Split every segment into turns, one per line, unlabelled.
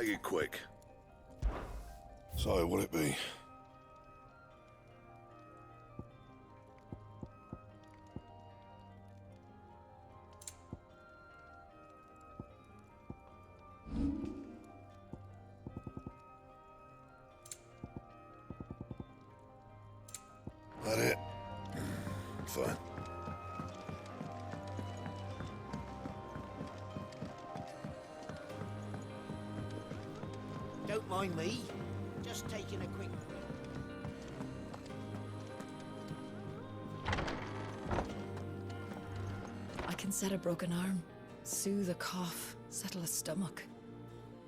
Make it quick. So, what'll it be? That it? Fine.
Don't mind me. Just taking a quick break.
I can set a broken arm, soothe a cough, settle a stomach.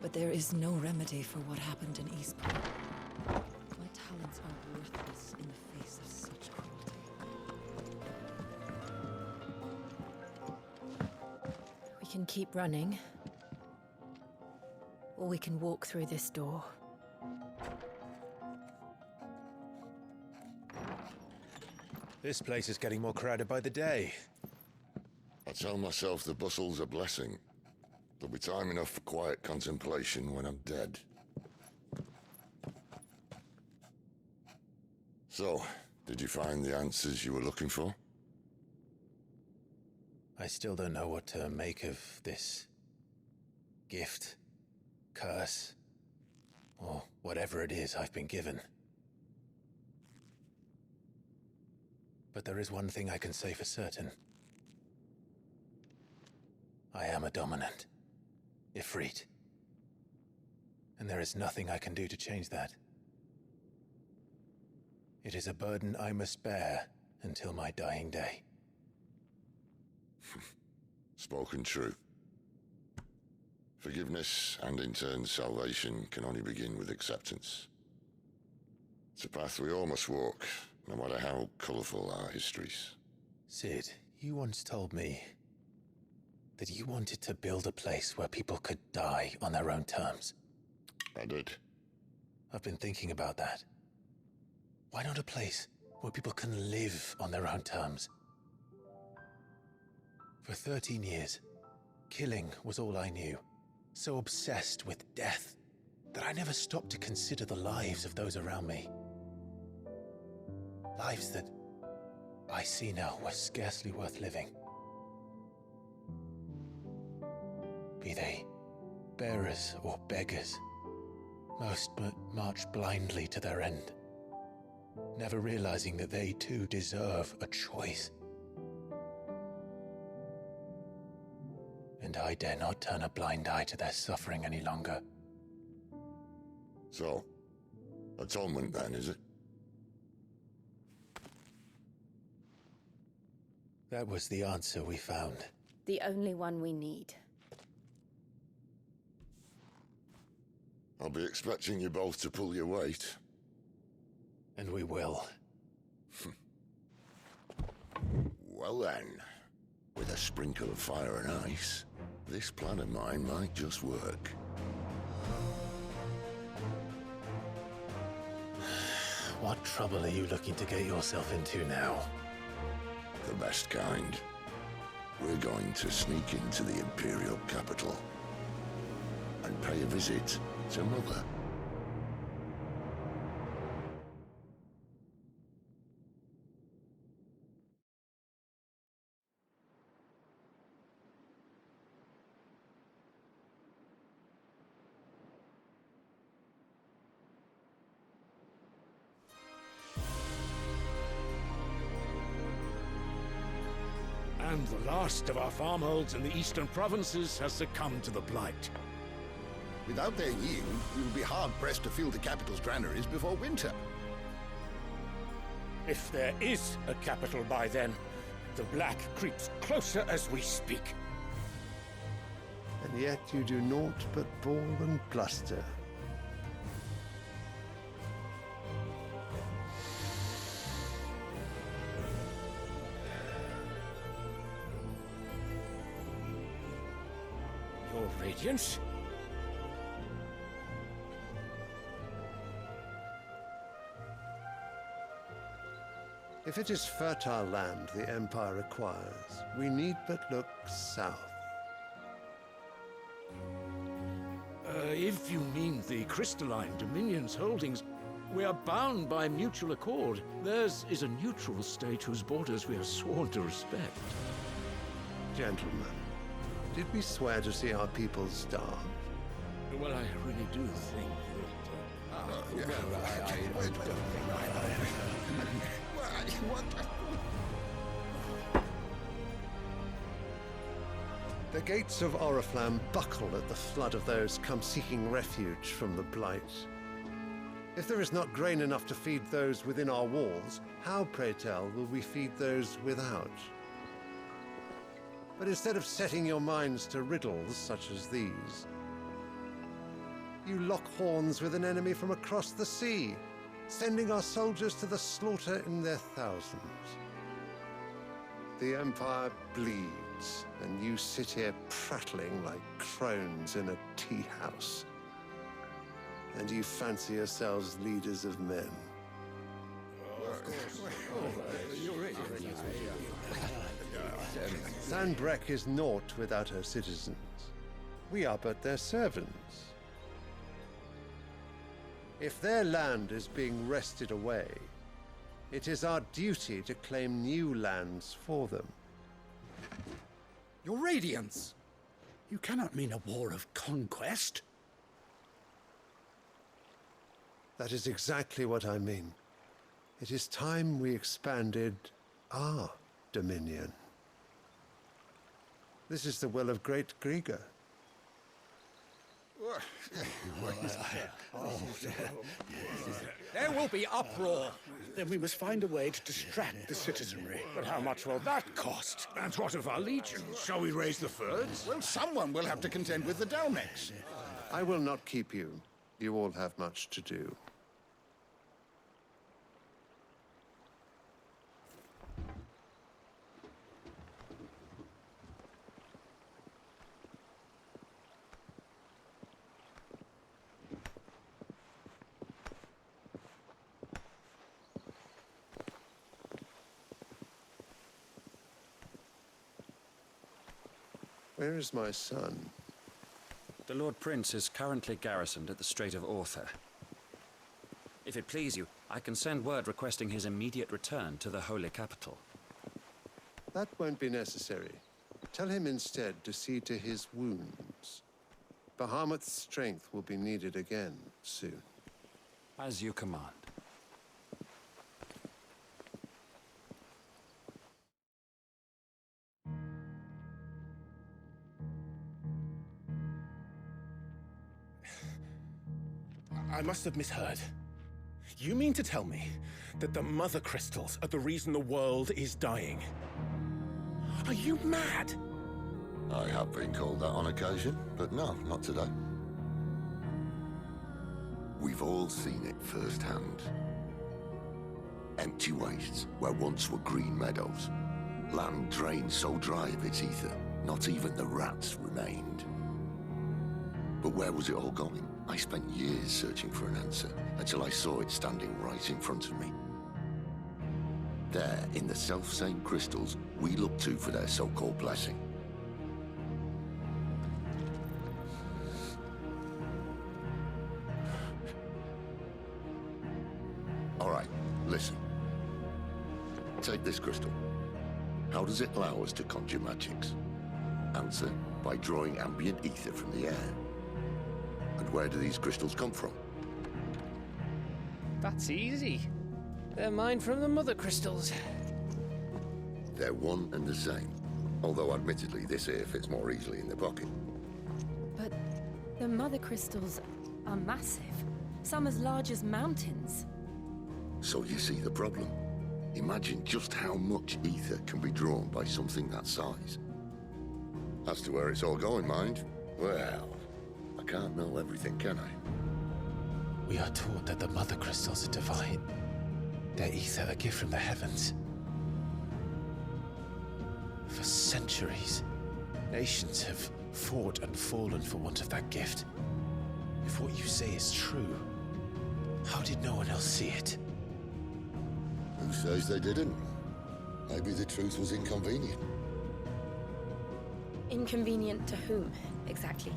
But there is no remedy for what happened in Eastport. My talents are worthless in the face of such cruelty. We can keep running, or we can walk through this door.
This place is getting more crowded by the day.
I tell myself the bustle's a blessing. There'll be time enough for quiet contemplation when I'm dead. So, did you find the answers you were looking for?
I still don't know what to make of this gift, curse, or whatever it is I've been given. But there is one thing I can say for certain. I am a dominant, Ifrit. And there is nothing I can do to change that. It is a burden I must bear until my dying day.
Spoken true. Forgiveness, and in turn salvation, can only begin with acceptance. It's a path we all must walk, no matter how colourful our histories.
Sid, you once told me that you wanted to build a place where people could die on their own terms.
I did.
I've been thinking about that. Why not a place where people can live on their own terms? For 13 years, killing was all I knew. So obsessed with death that I never stopped to consider the lives of those around me. Lives that I see now were scarcely worth living. Be they bearers or beggars, most but march blindly to their end, never realizing that they too deserve a choice. And I dare not turn a blind eye to their suffering any longer.
So, atonement then, is it?
That was the answer we found.
The only one we need.
I'll be expecting you both to pull your weight.
And we will.
Well then, with a sprinkle of fire and ice, this plan of mine might just work.
What trouble are you looking to get yourself into now?
The best kind. We're going to sneak into the Imperial capital and pay a visit to Mother.
And the last of our farmholds in the eastern provinces has succumbed to the blight.
Without their yield, we will be hard-pressed to fill the capital's granaries before winter.
If there is a capital by then, the black creeps closer as we speak.
And yet you do naught but bawl and bluster.
Your Radiance?
If it is fertile land the Empire requires, we need but look south.
If you mean the crystalline Dominion's holdings, we are bound by mutual accord. Theirs is a neutral state whose borders we are sworn to respect.
Gentlemen, did we swear to see our people starve?
Well, I really do think
The gates of Oriflamme buckle at the flood of those come seeking refuge from the Blight. If there is not grain enough to feed those within our walls, how, pray tell, will we feed those without? But instead of setting your minds to riddles such as these, you lock horns with an enemy from across the sea, sending our soldiers to the slaughter in their thousands. The Empire bleeds, and you sit here prattling like crones in a tea house. And you fancy yourselves leaders of men. Sandbreck is naught without her citizens. We are but their servants. If their land is being wrested away, it is our duty to claim new lands for them.
Your Radiance! You cannot mean a war of conquest.
That is exactly what I mean. It is time we expanded our dominion. This is the will of great Grieger.
There will be uproar. Then we must find a way to distract the citizenry.
But how much will that cost? And what of our legions? Shall we raise the thirds?
Well, someone will have to contend with the Dalmex.
I will not keep you. You all have much to do. Where is my son?
The Lord Prince is currently garrisoned at the Strait of Author. If it please you, I can send word requesting his immediate return to the Holy Capital.
That won't be necessary. Tell him instead to see to his wounds. Bahamut's strength will be needed again soon.
As you command.
I must have misheard. You mean to tell me that the Mother Crystals are the reason the world is dying? Are you mad?
I have been called that on occasion, but no, not today. We've all seen it firsthand. Empty wastes where once were green meadows. Land drained so dry of its ether, not even the rats remained. But where was it all going? I spent years searching for an answer, until I saw it standing right in front of me. There, in the self-same crystals we look to for their so-called blessing. All right, listen. Take this crystal. How does it allow us to conjure magics? Answer, by drawing ambient ether from the air. And where do these crystals come from?
That's easy. They're mined from the Mother Crystals.
They're one and the same. Although admittedly this here fits more easily in the pocket.
But the Mother Crystals are massive. Some as large as mountains.
So you see the problem. Imagine just how much ether can be drawn by something that size. As to where it's all going, mind, well, I can't know everything, can I?
We are taught that the Mother Crystals are divine. Their ether a gift from the heavens. For centuries, nations have fought and fallen for want of that gift. If what you say is true, how did no one else see it?
Who says they didn't? Maybe the truth was inconvenient.
Inconvenient to whom, exactly?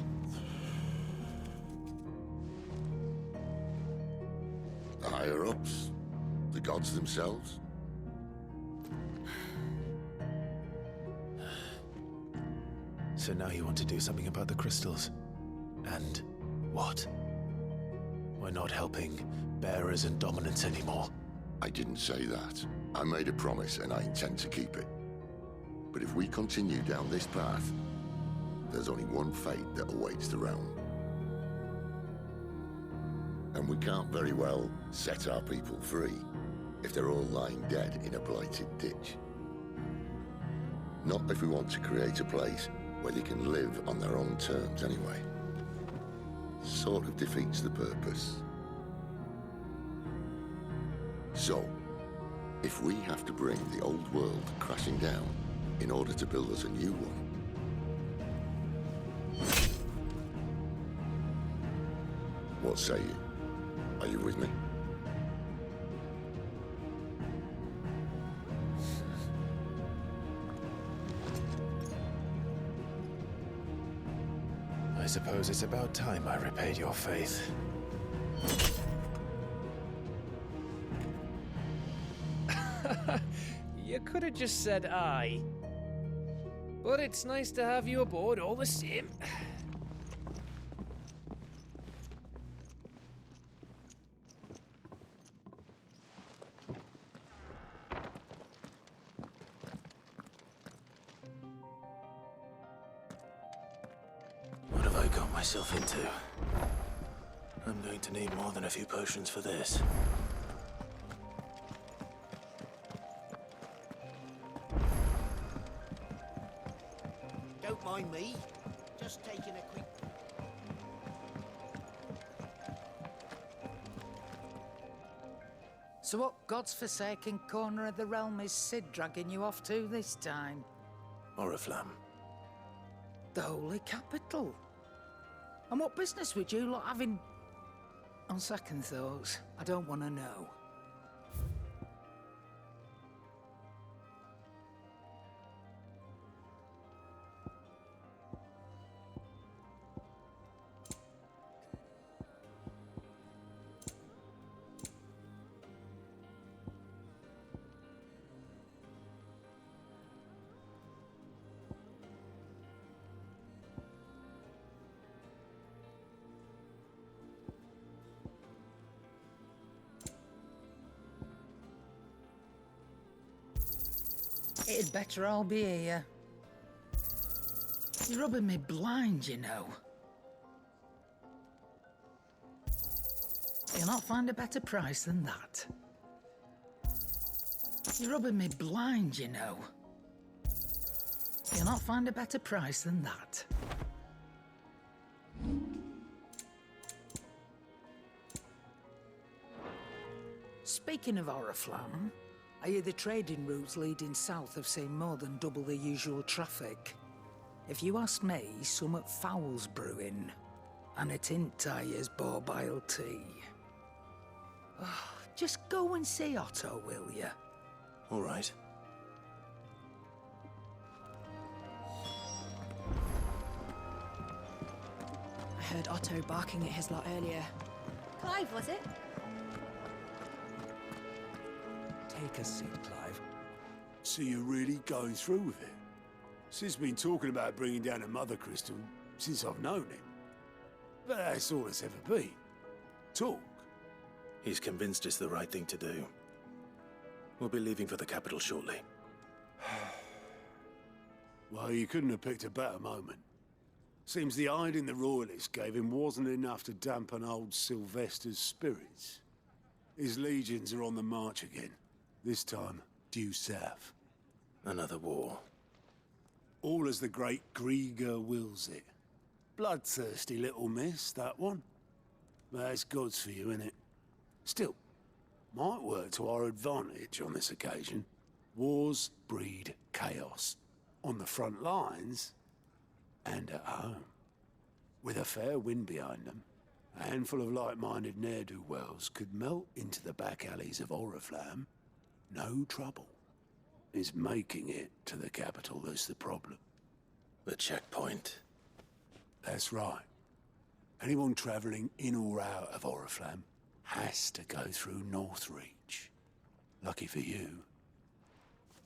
The higher-ups? The gods themselves?
So now you want to do something about the crystals? And what? We're not helping bearers and dominants anymore.
I didn't say that. I made a promise and I intend to keep it. But if we continue down this path, there's only one fate that awaits the realm. And we can't very well set our people free if they're all lying dead in a blighted ditch. Not if we want to create a place where they can live on their own terms anyway. Sort of defeats the purpose. So, if we have to bring the old world crashing down in order to build us a new one, what say you? Are you with me?
I suppose it's about time I repaid your faith.
You could have just said aye. But it's nice to have you aboard all the same.
What have I got myself into? I'm going to need more than a few potions for this.
Don't mind me. Just taking a quick...
So what god's-forsaken corner of the realm is Sid dragging you off to this time?
Oriflamme.
The Holy Capital. And what business would you lot having... On second thoughts, I don't want to know. It'd better all be here. You're rubbing me blind, you know. You'll not find a better price than that. You're rubbing me blind, you know. You'll not find a better price than that. Speaking of Oriflamme, I hear the trading routes leading south have seen more than double the usual traffic. If you ask me, summat foul's brewing, and it ain't Tyre's borbile tea. Oh, just go and see Otto, will you?
All right.
I heard Otto barking at his lot earlier.
Clive, was it?
Take a seat, Clive. So you're really going through with it? Sid's been talking about bringing down a mother crystal since I've known him. But that's all it's ever been. Talk.
He's convinced it's the right thing to do. We'll be leaving for the capital shortly.
Well, you couldn't have picked a better moment. Seems the hiding the Royalists gave him wasn't enough to dampen old Sylvester's spirits. His legions are on the march again. This time, due south.
Another war.
All as the great Grieger wills it. Bloodthirsty little miss, that one. But it's God's for you, innit? Still, might work to our advantage on this occasion. Wars breed chaos. On the front lines, and at home. With a fair wind behind them, a handful of like-minded ne'er-do-wells could melt into the back alleys of Oriflamme. No trouble. It's making it to the capital that's the problem.
The checkpoint.
That's right. Anyone travelling in or out of Oriflamme has to go through Northreach. Lucky for you,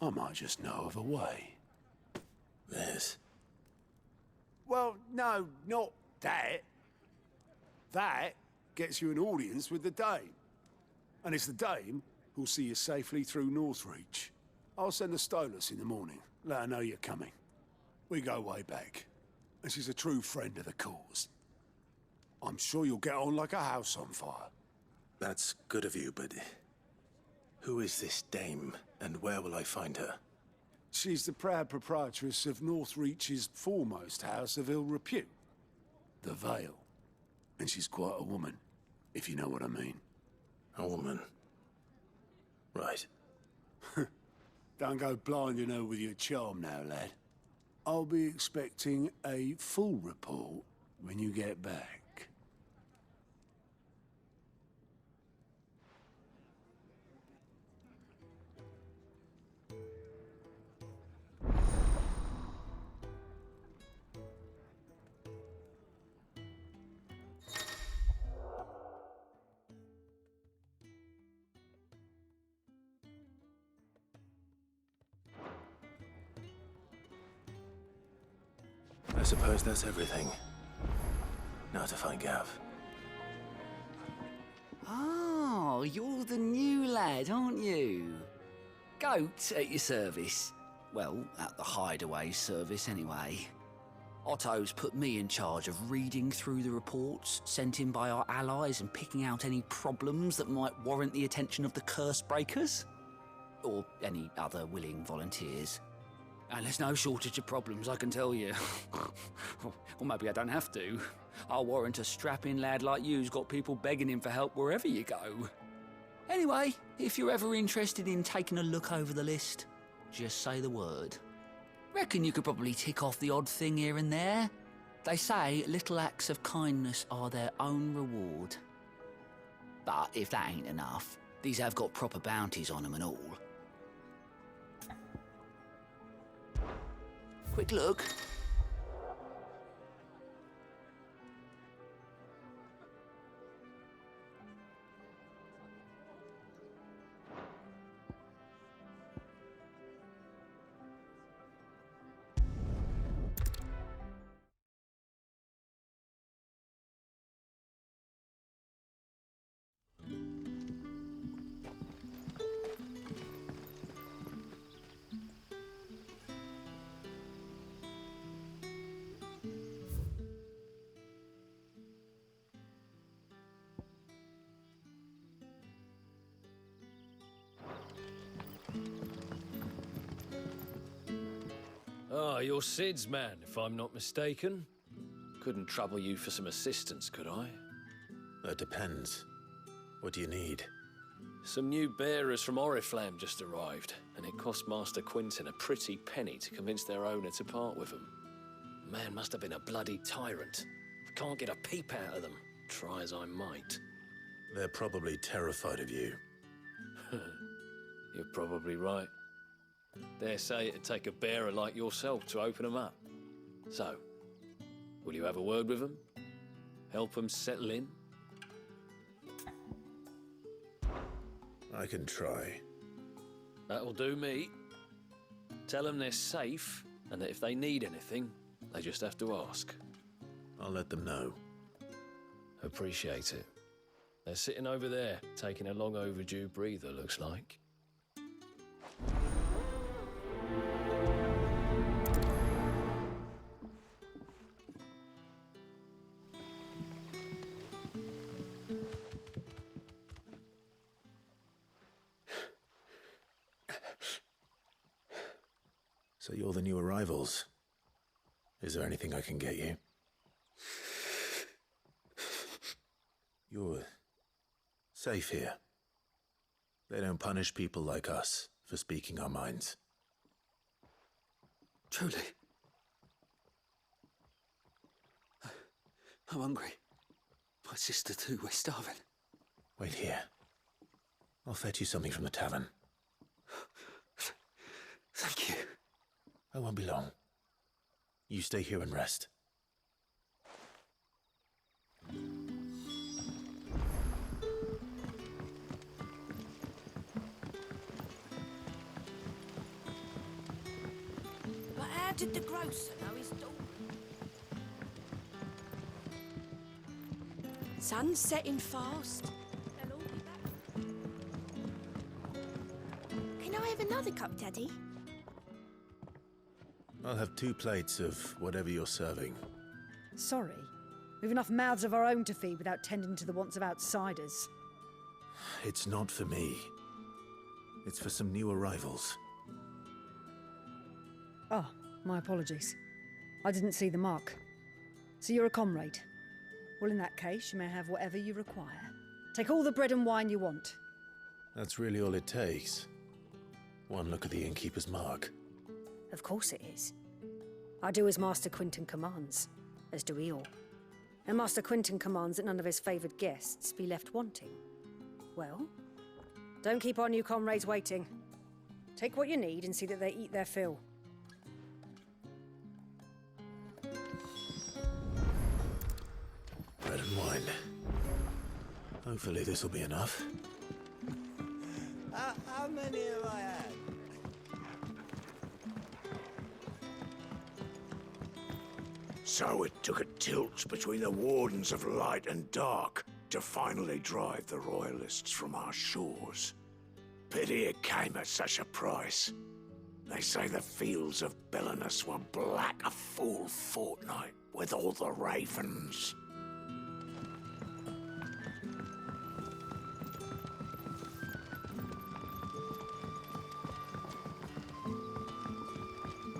I might just know of a way.
There's...
Well, no, not that. That gets you an audience with the Dame. And it's the Dame who'll see you safely through Northreach. I'll send the Stolas in the morning, let her know you're coming. We go way back, and she's a true friend of the cause. I'm sure you'll get on like a house on fire.
That's good of you, but... who is this dame, and where will I find her?
She's the proud proprietress of Northreach's foremost house of ill repute, the Vale. And she's quite a woman, if you know what I mean.
A woman? Right.
Don't go blinding her with your charm now, lad. I'll be expecting a full report when you get back.
I suppose that's everything. Now to find Gav.
Oh, you're the new lad, aren't you? Goat at your service. Well, at the hideaway service anyway. Otto's put me in charge of reading through the reports sent in by our allies and picking out any problems that might warrant the attention of the curse breakers. Or any other willing volunteers. And there's no shortage of problems, I can tell you. Or maybe I don't have to. I'll warrant a strapping lad like you's got people begging him for help wherever you go. Anyway, if you're ever interested in taking a look over the list, just say the word. Reckon you could probably tick off the odd thing here and there. They say little acts of kindness are their own reward. But if that ain't enough, these have got proper bounties on them and all. Quick look.
Ah, you're Sid's man, if I'm not mistaken. Couldn't trouble you for some assistance, could I?
That depends. What do you need?
Some new bearers from Oriflamme just arrived, and it cost Master Quinton a pretty penny to convince their owner to part with them. The man must have been a bloody tyrant. I can't get a peep out of them, try as I might.
They're probably terrified of you.
You're probably right. Dare say it'd take a bearer like yourself to open them up. So, will you have a word with them? Help them settle in?
I can try.
That'll do me. Tell them they're safe, and that if they need anything, they just have to ask.
I'll let them know.
Appreciate it. They're sitting over there, taking a long overdue breather, looks like.
So you're the new arrivals. Is there anything I can get you? You're safe here. They don't punish people like us for speaking our minds.
Truly. I'm hungry. My sister too, we're starving.
Wait here. I'll fetch you something from the tavern.
Thank you.
I won't be long. You stay here and rest.
How did the grocer know his daughter?
Sun's setting fast.
They'll all be back.
Can I have another cup, Daddy?
I'll have 2 plates of whatever you're serving.
Sorry. We've enough mouths of our own to feed without tending to the wants of outsiders.
It's not for me. It's for some new arrivals.
Oh, my apologies. I didn't see the mark. So you're a comrade. Well, in that case, you may have whatever you require. Take all the bread and wine you want.
That's really all it takes. One look at the innkeeper's mark.
Of course it is. I do as Master Quinton commands, as do we all. And Master Quinton commands that none of his favoured guests be left wanting. Well, don't keep our new comrades waiting. Take what you need and see that they eat their fill.
Bread and wine. Hopefully this will be enough.
How many have I had?
So it took a tilt between the Wardens of Light and Dark to finally drive the Royalists from our shores. Pity it came at such a price. They say the fields of Belenus were black a full fortnight with all the ravens.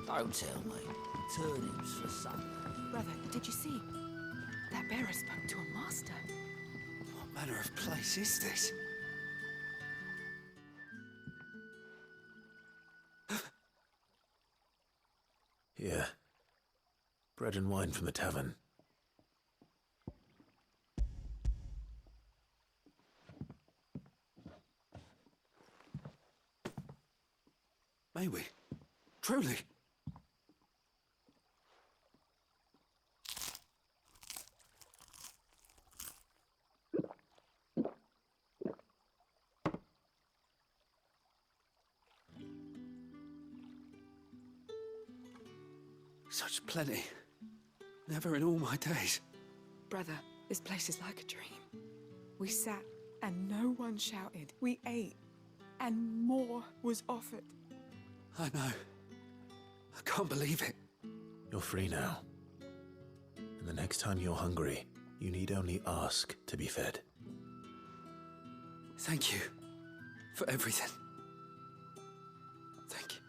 Don't tell me. Turnips for supper.
Brother, did you see? That bearer spoke to a master.
What manner of place is this?
Here. Bread and wine from the tavern.
May we? Truly? Such plenty. Never in all my days.
Brother, this place is like a dream. We sat and no one shouted. We ate and more was offered.
I know. I can't believe it.
You're free now. And the next time you're hungry, you need only ask to be fed.
Thank you for everything. Thank you.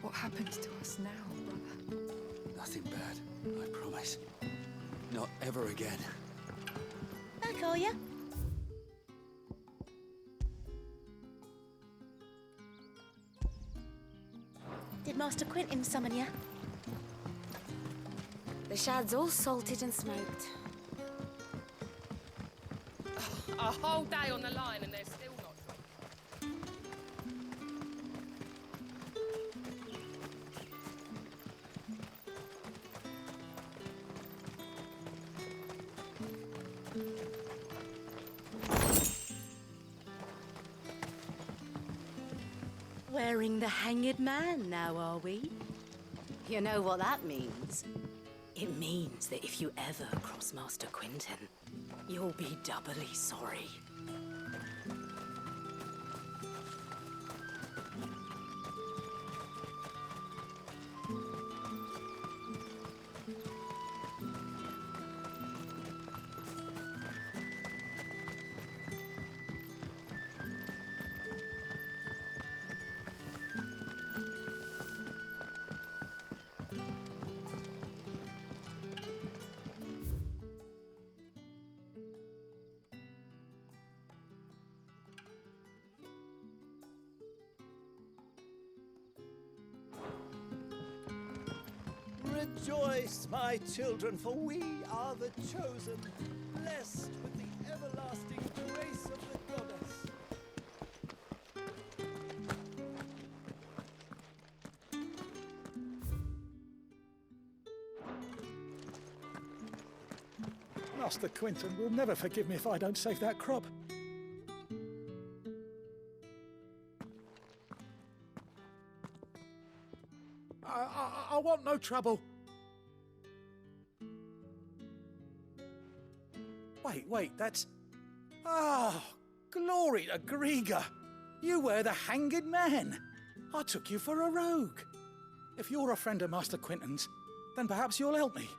What happens to us now, brother?
Nothing bad, I promise. Not ever again.
Back, are ya? Did Master Quinton summon ya? The shad's all salted and smoked.
A whole day on the line and they're still not.
Wearing the hanged man now, are we? You know what that means? It means that if you ever cross Master Quinton, you'll be doubly sorry.
Rejoice, my children, for we are the chosen, blessed with the everlasting grace of the goddess.
Master Quinton will never forgive me if I don't save that crop. I want no trouble. Wait, that's... Ah, glory to Griga! You were the hanged man. I took you for a rogue. If you're a friend of Master Quinton's, then perhaps you'll help me.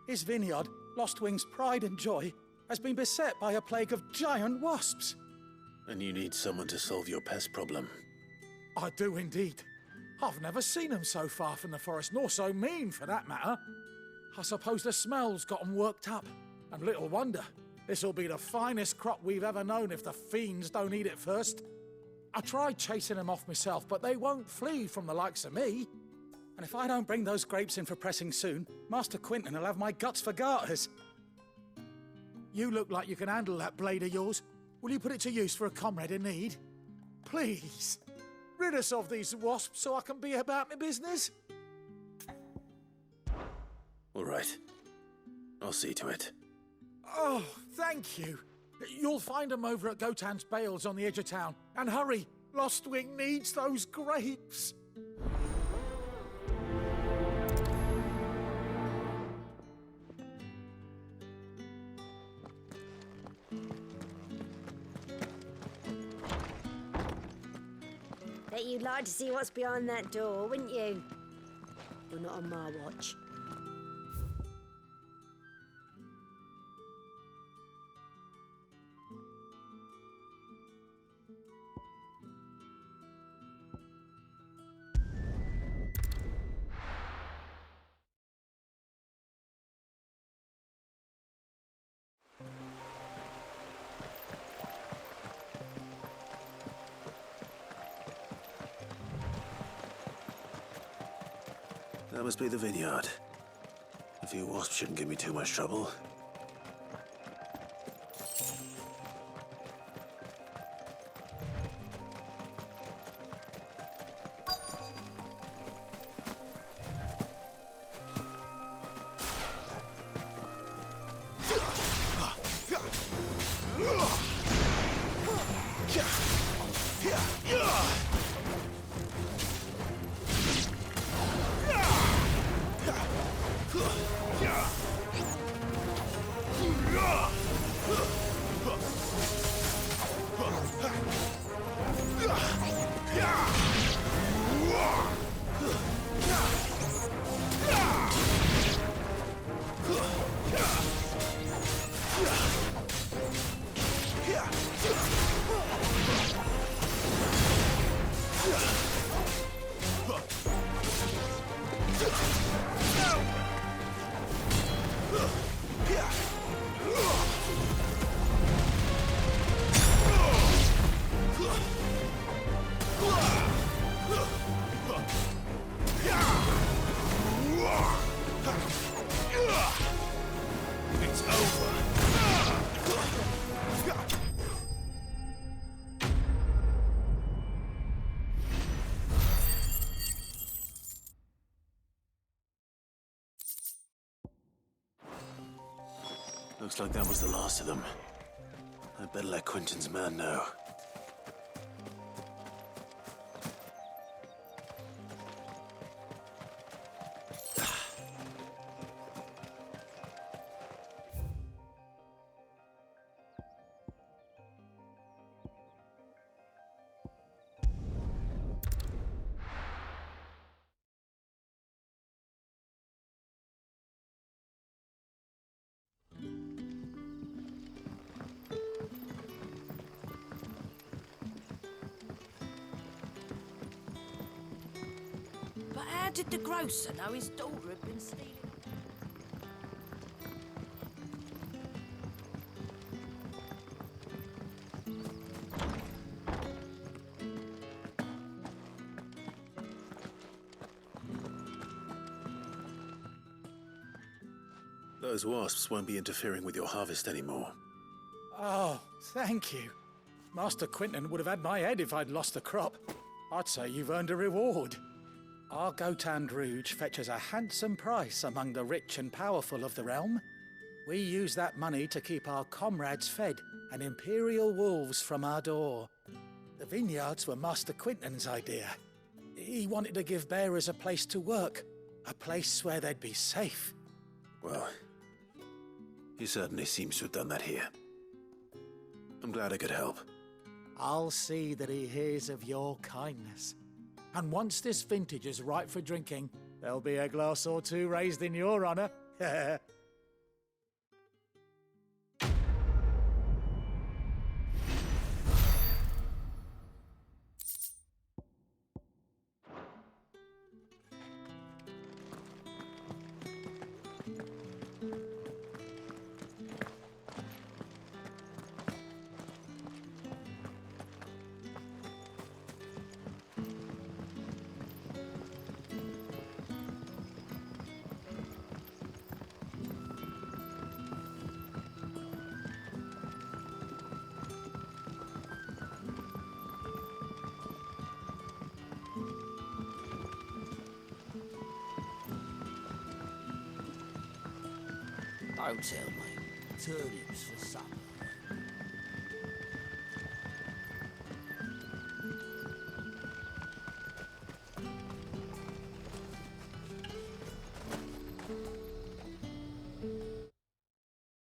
His vineyard, Lostwing's pride and joy, has been beset by a plague of giant wasps.
And you need someone to solve your pest problem.
I do indeed. I've never seen them so far from the forest, nor so mean, for that matter. I suppose the smell's got 'em worked up. And little wonder. This'll be the finest crop we've ever known if the fiends don't eat it first. I tried chasing them off myself, but they won't flee from the likes of me. And if I don't bring those grapes in for pressing soon, Master Quinton will have my guts for garters. You look like you can handle that blade of yours. Will you put it to use for a comrade in need? Please, rid us of these wasps so I can be about my business.
All right. I'll see to it.
Oh, thank you. You'll find them over at Gotan's Bales on the edge of town. And hurry, Lostwing needs those grapes.
Bet you'd like to see what's behind that door, wouldn't you? But not on my watch.
That must be the vineyard. A few wasps shouldn't give me too much trouble. Looks like that was the last of them. I'd better let Quinton's man know.
But how did the grocer know his daughter had been stealing?
Those wasps won't be interfering with your harvest anymore.
Oh, thank you. Master Quinton would have had my head if I'd lost the crop. I'd say you've earned a reward. Our Gotan Rouge fetches a handsome price among the rich and powerful of the realm. We use that money to keep our comrades fed and Imperial wolves from our door. The vineyards were Master Quinton's idea. He wanted to give bearers a place to work, a place where they'd be safe.
Well, he certainly seems to have done that here. I'm glad I could help.
I'll see that he hears of your kindness. And once this vintage is ripe for drinking, there'll be a glass or two raised in your honor.
Don't tell me. Turnips for supper.